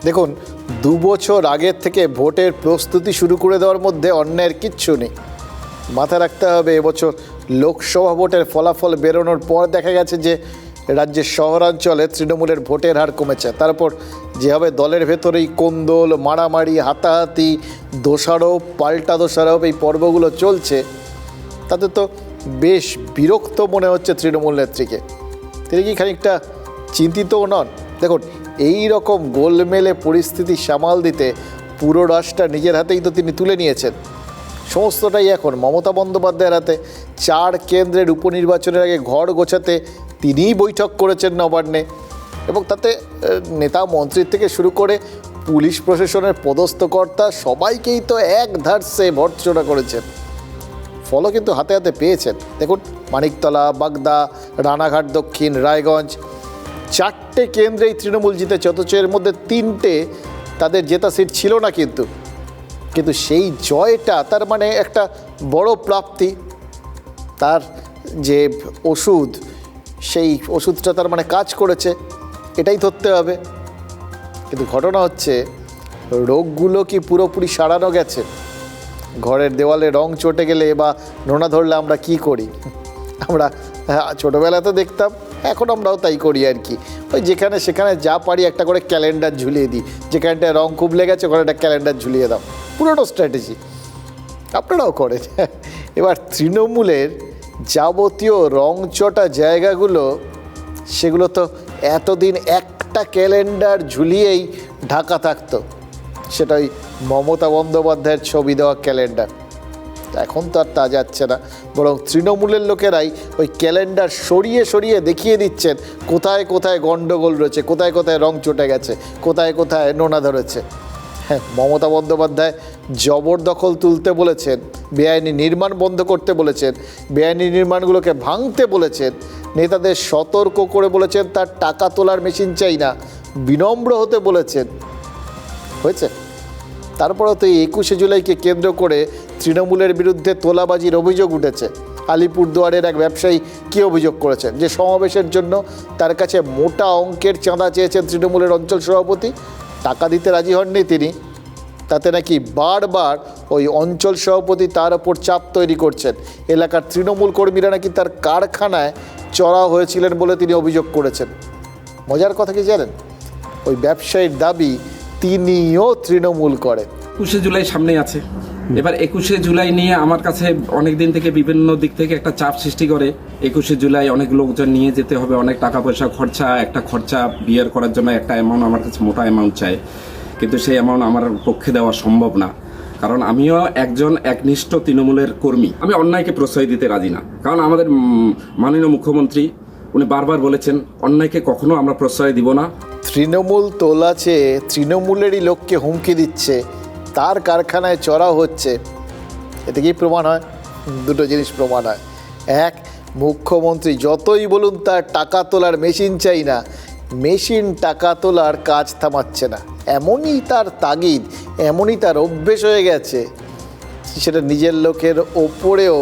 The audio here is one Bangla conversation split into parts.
দেখুন, 2 বছর আগের থেকে ভোটের প্রস্তুতি শুরু করে দেওয়ার মধ্যে অন্যায়ের কিচ্ছু নেই। মাথায় রাখতে হবে, এবছর লোকসভা ভোটের ফলাফল বেরোনোর পর দেখা গেছে যে রাজ্যের শহরাঞ্চলে তৃণমূলের ভোটের হার কমেছে। তারপর যেভাবে দলের ভেতরেই কোন্দল, মারামারি, হাতাহাতি, দোষারোপ, পাল্টা দোষারোপ এই পর্বগুলো চলছে, তাতে তো বেশ বিরক্ত মনে হচ্ছে তৃণমূল নেত্রীকে। তিনি কি খানিকটা চিন্তিতও নন? দেখুন, এই রকম গোলমেলে পরিস্থিতি সামাল দিতে পুরো রাশটা নিজের হাতেই তো তিনি তুলে নিয়েছেন। সমস্তটাই এখন মমতা বন্দ্যোপাধ্যায়ের হাতে। 4 কেন্দ্রের উপনির্বাচনের আগে ঘর গোছাতে তিনিই বৈঠক করেছেন নবান্নে, এবং তাতে নেতা মন্ত্রীর থেকে শুরু করে পুলিশ প্রশাসনের পদস্থ কর্তা সবাইকেই তো এক ধারসে ভর্ৎসনা করেছেন। ফলও কিন্তু হাতে হাতে পেয়েছেন। দেখুন, মানিকতলা, বাগদা, রানাঘাট দক্ষিণ, রায়গঞ্জ 4টে কেন্দ্রেই তৃণমূল জিতেছে, অথচ এর মধ্যে 3টে তাদের জেতা সিট ছিল না। কিন্তু সেই জয়টা তার মানে একটা বড় প্রাপ্তি। তার যে ওষুধ, সেই ওষুধটা তার মানে কাজ করেছে, এটাই ধরতে হবে। কিন্তু ঘটনা হচ্ছে, রোগগুলো কি পুরোপুরি সারানো গেছে? ঘরের দেওয়ালে রং চটে গেলে বা নোনা ধরলে আমরা কি করি? আমরা ছোটোবেলাতে দেখতাম, এখন আমরাও তাই করি আর কি। ওই যেখানে সেখানে যা পারি একটা করে ক্যালেন্ডার ঝুলিয়ে দিই। যেখানটায় রং খুব লেগেছে ওখানে একটা ক্যালেন্ডার ঝুলিয়ে দাও। পুরোনো স্ট্র্যাটেজি, আপনারাও করেন। এবার তৃণমূলের যাবতীয় রং চটা জায়গাগুলো, সেগুলো তো এতদিন একটা ক্যালেন্ডার ঝুলিয়েই ঢাকা থাকতো। সেটাই মমতা বন্দ্যোপাধ্যায়ের ছবি দেওয়া ক্যালেন্ডার। এখন তো আর তা যাচ্ছে না, বরং তৃণমূলের লোকেরাই ওই ক্যালেন্ডার সরিয়ে সরিয়ে দেখিয়ে দিচ্ছেন কোথায় কোথায় গণ্ডগোল রয়েছে, কোথায় কোথায় রং চটে গেছে, কোথায় কোথায় নোনা ধরেছে। হ্যাঁ, মমতা বন্দ্যোপাধ্যায় জবরদখল তুলতে বলেছেন, বেআইনি নির্মাণ বন্ধ করতে বলেছেন, বেআইনি নির্মাণগুলোকে ভাঙতে বলেছেন, নেতাদের সতর্ক করে বলেছেন তার টাকা তোলার মেশিন চাই না, বিনম্র হতে বলেছেন। হয়েছে? তারপরেও তো এই 21শে জুলাইকে কেন্দ্র করে তৃণমূলের বিরুদ্ধে তোলাবাজির অভিযোগ উঠেছে। আলিপুরদুয়ারের এক ব্যবসায়ী কী অভিযোগ করেছেন? যে সমাবেশের জন্য তার কাছে মোটা অঙ্কের চাঁদা চেয়েছেন তৃণমূলের অঞ্চল সভাপতি, টাকা দিতে রাজি হননি তিনি। তাতে নাকি বারবার ওই অঞ্চল সভাপতি তার ওপর চাপ তৈরি করছেন। এলাকার তৃণমূল কর্মীরা নাকি তার কারখানায় চড়াও হয়েছিলেন বলে তিনি অভিযোগ করেছেন। মজার কথা কি জানেন? ওই ব্যবসায়ীর দাবি তিনিও তৃণমূল করেন। 21শে জুলাই সামনে আছে। এবার 21শে জুলাই নিয়ে আমার কাছে অনেক দিন থেকে বিভিন্ন দিক থেকে একটা চাপ সৃষ্টি করে। 21শে জুলাই অনেক লোকজন নিয়ে যেতে হবে, অনেক টাকা পয়সা খরচা, একটা খরচা বিয়ার করার জন্য একটা অ্যামাউন্ট আমার কাছে মোটা অ্যামাউন্ট চাই, কিন্তু সেই অ্যামাউন্ট আমার পক্ষে দেওয়া সম্ভব না। কারণ আমিও একজন একনিষ্ঠ তৃণমূলের কর্মী, আমি অন্যায়কে প্রশ্রয় দিতে রাজি না। কারণ আমাদের মাননীয় মুখ্যমন্ত্রী উনি বারবার বলেছেন অন্যায়কে কখনো আমরা প্রশ্রয় দিব না। তৃণমূল তোলা চেয়ে তৃণমূলেরই লোককে হুমকি দিচ্ছে, তার কারখানায় চড়াও হচ্ছে। এতে কি প্রমাণ হয়? দুটো জিনিস প্রমাণ হয়। এক, মুখ্যমন্ত্রী যতই বলুন তার টাকা তোলার মেশিন চাই না, মেশিন টাকা তোলার কাজ থামাচ্ছে না। এমনই তার তাগিদ, এমনই তার অভ্যেস হয়ে গেছে, সেটা নিজের লোকের ওপরেও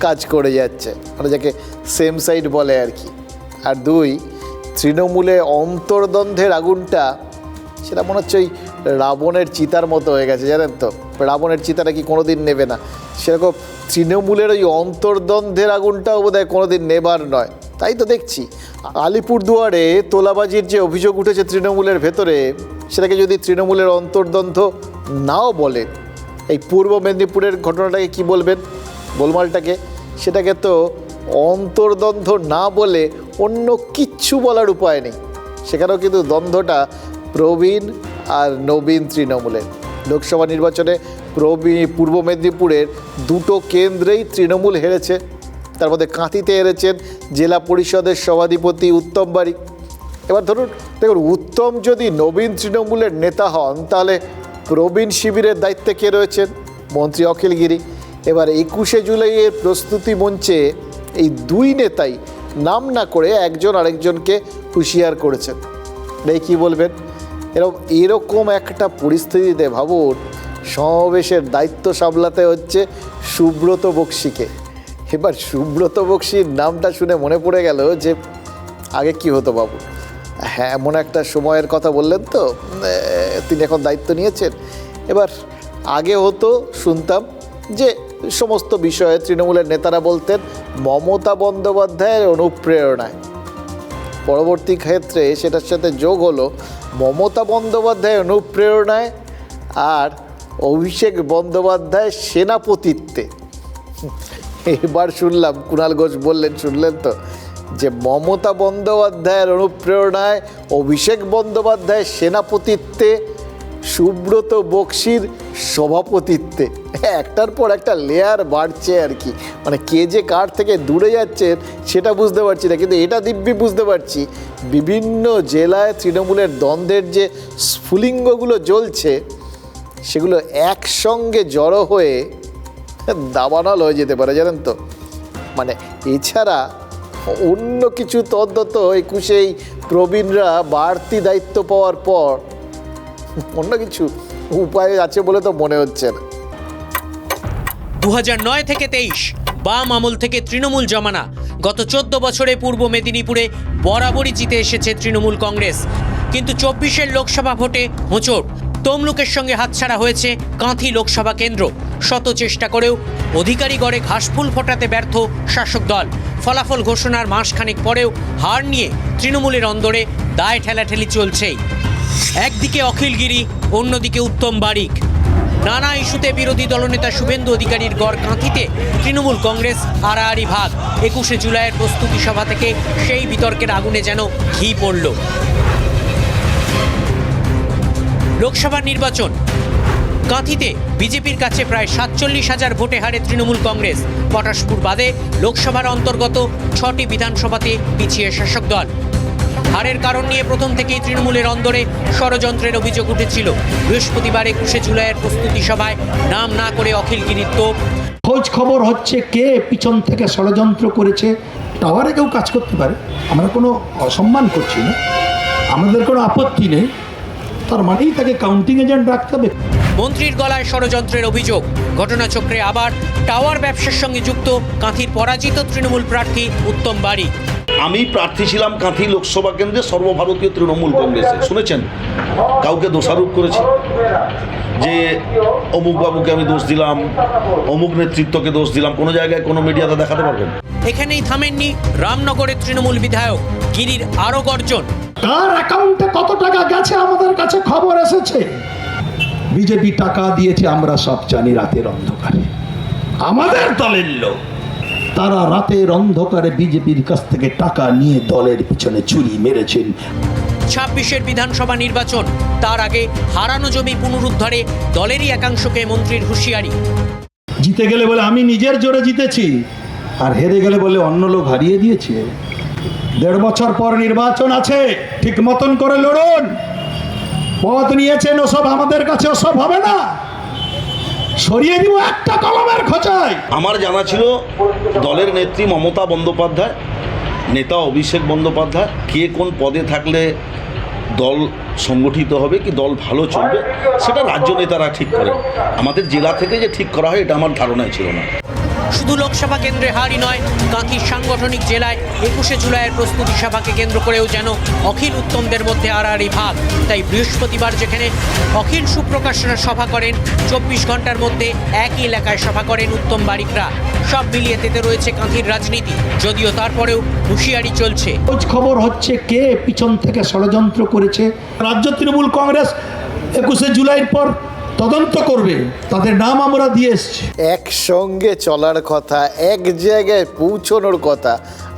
কাজ করে যাচ্ছে, মানে যাকে সেম সাইড বলে আর কি। আর দুই, তৃণমূলে অন্তর্দ্বন্দ্বের আগুনটা সেটা মনে হচ্ছে ওই রাবণের চিতার মতো হয়ে গেছে, জানেন তো? রাবণের চিতাটা কি কোনো দিন নেবে না, সেরকম তৃণমূলের ওই অন্তর্দ্বন্দ্বের আগুনটাও বোধহয় কোনো দিন নেবার নয়। তাই তো দেখছি আলিপুরদুয়ারে তোলাবাজির যে অভিযোগ উঠেছে তৃণমূলের ভেতরে, সেটাকে যদি তৃণমূলের অন্তর্দ্বন্দ্ব নাও বলেন, এই পূর্ব মেদিনীপুরের ঘটনাটাকে কি বলবেন, গোলমালটাকে, সেটাকে তো অন্তর্দ্বন্দ্ব না বলে অন্য কিচ্ছু বলার উপায় নেই। সেখানেও কিন্তু দ্বন্দ্বটা প্রবীণ আর নবীন তৃণমূলের। লোকসভা নির্বাচনে পূর্ব মেদিনীপুরের 2টো কেন্দ্রেই তৃণমূল হেরেছে। তার মধ্যে কাঁথিতে হেরেছেন জেলা পরিষদের সভাধিপতি উত্তম বারিক। এবার ধরুন, দেখুন, উত্তম যদি নবীন তৃণমূলের নেতা হন, তাহলে প্রবীণ শিবিরের দায়িত্বে কে রয়েছেন? মন্ত্রী অখিল গিরি। এবার 21শে জুলাইয়ের প্রস্তুতি মঞ্চে এই 2 নেতাই নাম না করে একজন আরেকজনকে হুঁশিয়ার করেছেন। এই কী বলবেন? এরকম একটা পরিস্থিতিতে ভাবুন, সমাবেশের দায়িত্ব সামলাতে হচ্ছে সুব্রত বক্সিকে। এবার সুব্রত বক্সির নামটা শুনে মনে পড়ে গেল যে আগে কি হতো বাবু। হ্যাঁ, এমন একটা সময়ের কথা বললেন তো, তিনি এখন দায়িত্ব নিয়েছেন। এবার আগে হতো শুনতাম যে সমস্ত বিষয়ে তৃণমূলের নেতারা বলতেন মমতা বন্দ্যোপাধ্যায়ের অনুপ্রেরণায়, পরবর্তী ক্ষেত্রে সেটার সাথে যোগ হলো মমতা বন্দ্যোপাধ্যায়ের অনুপ্রেরণায় আর অভিষেক বন্দ্যোপাধ্যায়ের সেনাপতিত্বে। এবার শুনলাম কুণাল ঘোষ বললেন, শুনলেন তো, যে মমতা বন্দ্যোপাধ্যায়ের অনুপ্রেরণায় অভিষেক বন্দ্যোপাধ্যায়ের সেনাপতিত্বে, সুব্রত বক্সির সভাপতিত্বে। একটার পর একটা লেয়ার বাড়ছে আর কি, মানে কে যে কার থেকে দূরে যাচ্ছেন সেটা বুঝতে পারছি না, কিন্তু এটা দিব্যি বুঝতে পারছি বিভিন্ন জেলায় তৃণমূলের দ্বন্দ্বের যে স্ফুলিঙ্গগুলো জ্বলছে সেগুলো একসঙ্গে জড়ো হয়ে দাবানল হয়ে যেতে পারে, জানেন তো। মানে এছাড়া অন্য কিছু তদ্দত 21 প্রবীণরা বাড়তি দায়িত্ব পাওয়ার পর অন্য কিছু উপায় আছে বলে তো মনে হচ্ছে না। 2009 থেকে 23 বাম আমল থেকে তৃণমূল জমানা, গত 14 বছরে পূর্ব মেদিনীপুরে বরাবরই জিতে এসেছে তৃণমূল কংগ্রেস। কিন্তু 24-এর লোকসভা ভোটে হোঁচট, তমলুকের সঙ্গে হাতছাড়া হয়েছে কাঁথি লোকসভা কেন্দ্র। শত চেষ্টা করেও অধিকারী গড়ে ঘাসফুল ফোটাতে ব্যর্থ শাসক দল। ফলাফল ঘোষণার মাসখানেক পরেও হার নিয়ে তৃণমূলের অন্দরে দায় ঠেলাঠেলি চলছেই। একদিকে অখিল গিরি, অন্যদিকে উত্তম বারিক। নানা ইস্যুতে বিরোধী দলনেতা শুভেন্দু অধিকারীর গড় কাঁথিতে তৃণমূল কংগ্রেস হারাহারি ভাগ। 21শে জুলাইয়ের প্রস্তুতি সভা থেকে সেই বিতর্কের আগুনে যেন ঘি পড়ল। লোকসভা নির্বাচন, কাঁথিতে বিজেপির কাছে প্রায় 47,000 ভোটে হারে তৃণমূল কংগ্রেস। পটাশপুর বাদে লোকসভার অন্তর্গত 6টি বিধানসভাতে পিছিয়ে শাসক দল। হারের কারণ নিয়ে প্রথম থেকেই তৃণমূলের অন্দরে ষড়যন্ত্রের অভিযোগ উঠেছিল। বৃহস্পতিবার 21শে জুলাইয়ের প্রস্তুতি সভায় নাম না করে অখিল গিরির তোপ। খোঁজ খবর হচ্ছে কে পিছন থেকে ষড়যন্ত্র করেছে। টাওয়ারে কেউ কাজ করতে পারে, আমরা কোনো অসম্মান করছি না, আমাদের কোনো আপত্তি নেই, তার মানেই তাকে কাউন্টিং এজেন্ট রাখতে হবে। মন্ত্রীর গলায় ষড়যন্ত্রের অভিযোগ। ঘটনাচক্রে আবার টাওয়ার ব্যবসার সঙ্গে যুক্ত কাঁথির পরাজিত তৃণমূল প্রার্থী উত্তম বারিক। আমি প্রার্থী ছিলাম কাঁথি লোকসভা কেন্দ্রে সর্বভারতীয় তৃণমূল কংগ্রেসে। শুনেছেন কাউকে দোষারোপ করেছি যে অমুক বাবুকে আমি দোষ দিলাম, অমুক নেতৃত্বকে দোষ দিলাম, কোনো জায়গায় কোনো মিডিয়াতে দেখাতে পারবেন? এখানেই থামেননি রামনগরের তৃণমূল বিধায়ক। গিরির আরও গর্জন। কার অ্যাকাউন্টে কত টাকা গেছে আমাদের কাছে খবর এসেছে। বিজেপি টাকা দিয়েছে আমরা সব জানি রাতের অন্ধকারে। আমাদের দলের লোক তারা রাতের অন্ধকারে বিজেপির কাছ থেকে টাকা নিয়ে দলের পিছনে ছুরি মেরেছেন। 26-এর বিধানসভা নির্বাচন, তার আগে হারানো জমি পুনরুদ্ধারে দলেরই একাংশকে মন্ত্রীর হুঁশিয়ারি। জিতে গেলে বলে আমি নিজের জোরে জিতেছি, আর হেরে গেলে বলে অন্য লোক হারিয়ে দিয়েছে। 1.5 বছর পর নির্বাচন আছে, ঠিক মতন করে লড়ুন। পথ নিয়েছেন, ওসব আমাদের কাছে ওসব হবে না, সরিয়ে দিব একটা কলমের খোঁচায়। আমার জানা ছিল দলের নেত্রী মমতা বন্দ্যোপাধ্যায়, নেতা অভিষেক বন্দ্যোপাধ্যায়, কে কোন পদে থাকলে দল সংগঠিত হবে, কি দল ভালো চলবে, সেটা রাজ্য নেতারা ঠিক করে। আমাদের জেলা থেকে যে ঠিক করা হয় এটা আমার ধারণায় ছিল না। শুধু লোকসভা কেন্দ্রে হারই নয়, কাঁথির সাংগঠনিক জেলায় 21শে জুলাইয়ের প্রস্তুতি সভাকে কেন্দ্র করেও যেন অখিল উত্তমদের মধ্যে হারাহারি ভাগ। তাই বৃহস্পতিবার যেখানে অখিল সুপ্রকাশনা সভা করেন, 24 ঘন্টার মধ্যে একই এলাকায় সভা করেন উত্তম বারিকরা। সব মিলিয়ে তেতে রয়েছে কাঁথির রাজনীতি, যদিও তারপরেও হুঁশিয়ারি চলছে। খোঁজ খবর হচ্ছে কে পিছন থেকে ষড়যন্ত্র করেছে। রাজ্য তৃণমূল কংগ্রেস 21শে জুলাইয়ের পর তদন্ত করবে, তাদের নাম আমরা দিয়ে এসেছি। একসঙ্গে চলার কথা, এক জায়গায় পৌঁছানোর কথা,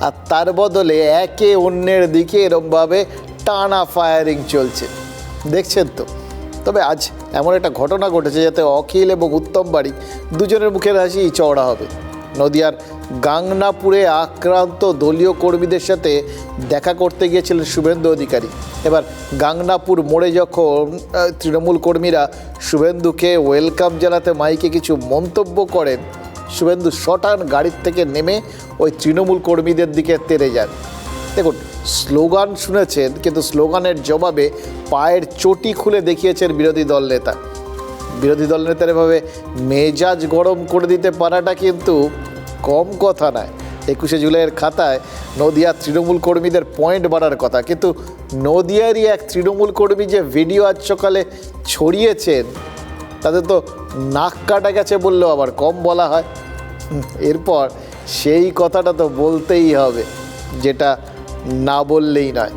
আর তার বদলে একে অন্যের দিকে এরমভাবে টানা ফায়ারিং চলছে, দেখছেন তো। তবে আজ এমন একটা ঘটনা ঘটেছে যাতে অখিল এবং উত্তম বারিক দুজনের মুখের হাসি চওড়া হবে। নদিয়ার গাংনাপুরে আক্রান্ত দলীয় কর্মীদের সাথে দেখা করতে গিয়েছিলেন শুভেন্দু অধিকারী। এবার গাংনাপুর মোড়ে যখন তৃণমূল কর্মীরা শুভেন্দুকে ওয়েলকাম জানাতে মাইকে কিছু মন্তব্য করেন, শুভেন্দু শটান গাড়ির থেকে নেমে ওই তৃণমূল কর্মীদের দিকে তেড়ে যান। দেখুন, স্লোগান শুনেছেন, কিন্তু স্লোগানের জবাবে পায়ের চটি খুলে দেখিয়েছেন বিরোধী দলনেতা। বিরোধী দলনেতার এভাবে মেজাজ গরম করে দিতে পারাটা কিন্তু কম কথা নয়। 21শে জুলাইয়ের খাতায় নদিয়ার তৃণমূল কর্মীদের পয়েন্ট বাড়ার কথা, কিন্তু নদিয়ারই এক তৃণমূল কর্মী যে ভিডিও আজ সকালে ছড়িয়েছেন তাতে তো নাক কাটা গেছে বললেও আবার কম বলা হয়। এরপর সেই কথাটা তো বলতেই হবে, যেটা না বললেই নয়।